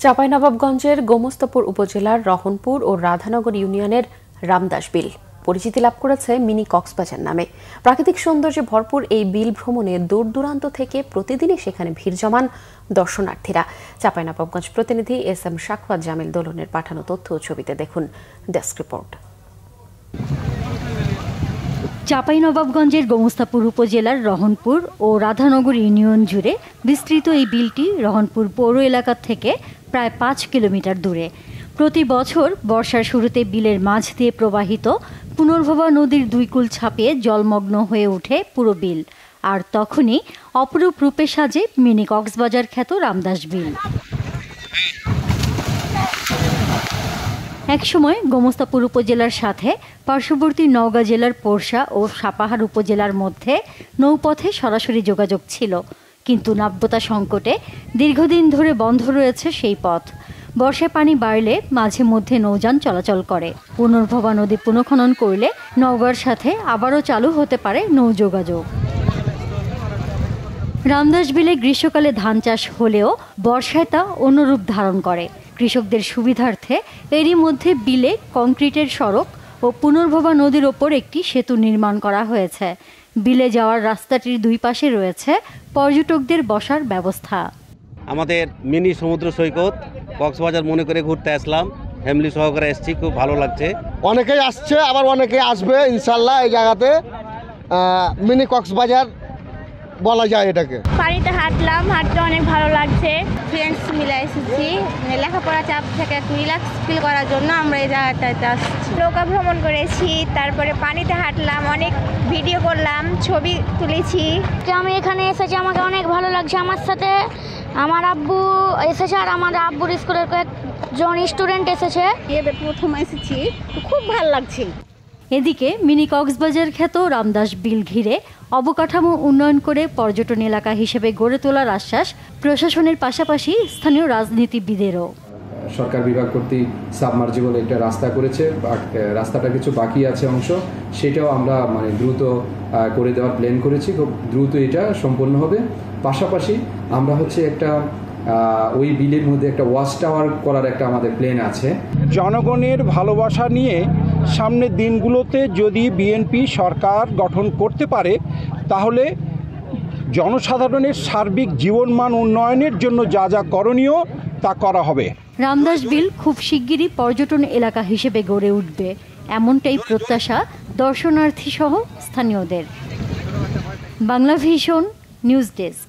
চাঁপাইনবাবগঞ্জের গোমস্তাপুর উপজেলার রহনপুর ও রাধানগর ইউনিয়নের রামদাস বিল পরিচিতি লাভ করেছে মিনি কক্সবাজার নামে। প্রাকৃতিক সৌন্দর্যে ভরপুর এই বিল ভ্রমণে দূর দূরান্ত থেকে প্রতিদিনই সেখানে ভিড় জমান দর্শনার্থীরা। চাঁপাইনবাবগঞ্জ প্রতিনিধি SM শাকওয়াত জামিল দোলনের পাঠানো তথ্য ও ছবিতে দেখুন ডেস্ক রিপোর্ট। চাঁপাইনবাবগঞ্জের গোমস্তাপুর উপজেলার রহনপুর ও রাধানগর ইউনিয়ন জুড়ে বিস্তৃত এই বিলটি রহনপুর পৌর এলাকা থেকে প্রায় 5 কিলোমিটার দূরে। প্রতি বছর বর্ষার শুরুতে বিলের মাঝ দিয়ে প্রবাহিত পুনর্ভবা নদীর দুই কূল ছাপিয়ে জলমগ্ন হয়ে ওঠে পুরো বিল, আর তখনই অপরূপ রূপে সাজে মিনি কক্সবাজার খ্যাত রামদাস বিল। একসময় গোমস্তাপুর উপজেলার সাথে পার্শ্ববর্তী নওগাঁ জেলার পোরশা ও সাপাহার উপজেলার মধ্যে নৌপথে সরাসরি যোগাযোগ ছিল, কিন্তু নাব্যতা সংকটে দীর্ঘদিন ধরে বন্ধ রয়েছে সেই পথ। বর্ষায় পানি বাড়লে মাঝে মধ্যে নৌযান চলাচল করে। পুনর্ভবা নদী পুনঃখনন করলে নওগাঁর সাথে আবারও চালু হতে পারে নৌ যোগাযোগ। রামদাস বিলে গ্রীষ্মকালে ধান চাষ হলেও বর্ষায় তা অন্য রূপ ধারণ করে। কৃষকদের সুবিধার্থে এরই মধ্যে বিলে কংক্রিটের সড়ক ও পুনর্ভবা নদীর ওপর একটি সেতু নির্মাণ করা হয়েছে। বিলে যাওয়ার রাস্তাটির দুই পাশে রয়েছে পর্যটকদের বসার ব্যবস্থা। আমাদের মিনি সমুদ্র সৈকত কক্সবাজার মনে করে ঘুরতে আসলাম, ফ্যামিলি সহকারে এসেছি, খুব ভালো লাগছে। অনেকেই আসছে, আবার অনেকেই আসবে ইনশাল্লাহ। এই জায়গাতে মিনি কক্সবাজার বলা যায় এটাকে। পানিতে হাঁটতে অনেক ভালো লাগছে। ফ্রেন্ডস মিলে এসেছি, লেখাপড়া চাপ থেকে একটু রিল্যাক্স ফিল করার জন্য আমরা এই জায়গাটাতে আসছি। নৌকা ভ্রমণ করেছি, তারপরে পানিতে হাঁটলাম, অনেক ভিডিও করলাম, ছবি তুলেছি। আমি এখানে এসেছি, আমাকে অনেক ভালো লাগছে। আমার সাথে আমার আব্বু এসেছে আর আমাদের আব্বুর স্কুলের কয়েকজন স্টুডেন্ট এসেছে। প্রথম এসেছি, খুব ভালো লাগছে। এদিকে মিনি কক্সবাজার খ্যাত রামদাস বিল ঘিরে অবকাঠামো উন্নয়ন করে পর্যটন এলাকা হিসেবে গড়ে তোলার আশ্বাস প্রশাসনের পাশাপাশি স্থানীয় রাজনীতিবিদেরও। সরকার বিভাগ কর্তৃক সাবমার্জিবল একটা রাস্তা করেছে, রাস্তাটা কিছু বাকি আছে অংশ, সেটাও আমরা দ্রুত করে দেওয়ার প্ল্যান করেছি। খুব দ্রুত এটা সম্পন্ন হবে। পাশাপাশি আমরা একটা ওই বিলের মধ্যে একটা ওয়াচ টাওয়ার করার একটা আমাদের প্ল্যান আছে। জনগণের ভালোবাসা নিয়ে সামনের দিনগুলোতে যদি বিএনপি সরকার গঠন করতে পারে, তাহলে জনসাধারণের সার্বিক জীবনমান উন্নয়নের জন্য যা যা করণীয় তা করা হবে। রামদাস বিল খুব শিগগিরই পর্যটন এলাকা হিসেবে গড়ে উঠবে, এমনটাই প্রত্যাশা দর্শনার্থী সহ স্থানীয়দের। Bangla vision news desk.